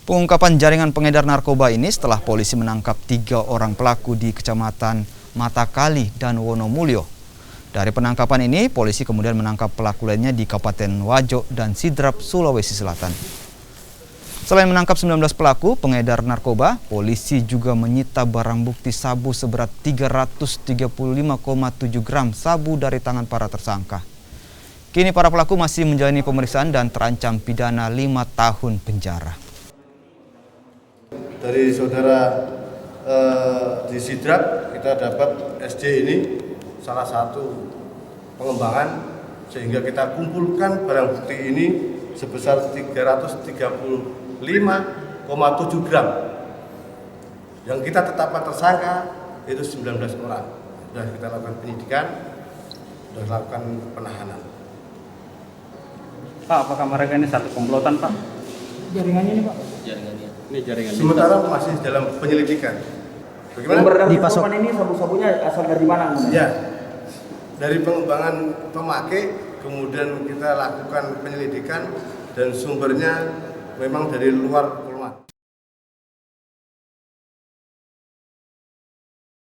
Pengungkapan jaringan pengedar narkoba ini setelah polisi menangkap 3 orang pelaku di Kecamatan Matakali dan Wonomulyo. Dari penangkapan ini, polisi kemudian menangkap pelaku lainnya di Kabupaten Wajo dan Sidrap, Sulawesi Selatan. Selain menangkap 19 pelaku pengedar narkoba, polisi juga menyita barang bukti sabu seberat 335,7 gram sabu dari tangan para tersangka. Kini para pelaku masih menjalani pemeriksaan dan terancam pidana 5 tahun penjara. Dari saudara di Sidrap kita dapat SD ini salah satu pengembangan sehingga kita kumpulkan barang bukti ini sebesar 335,7 gram. Yang kita tetapkan tersangka itu 19 orang. Sudah kita lakukan penyidikan, sudah lakukan penahanan. Pak, apakah mereka ini satu komplotan, Pak? Jaringannya ini, Pak? Jaringannya. Ini jaringan. Sementara masih dalam penyelidikan. Bagaimana? Di pasokan ini sabu-sabunya asal dari mana? Ya, dari pengembangan pemakai, kemudian kita lakukan penyelidikan dan sumbernya memang dari luar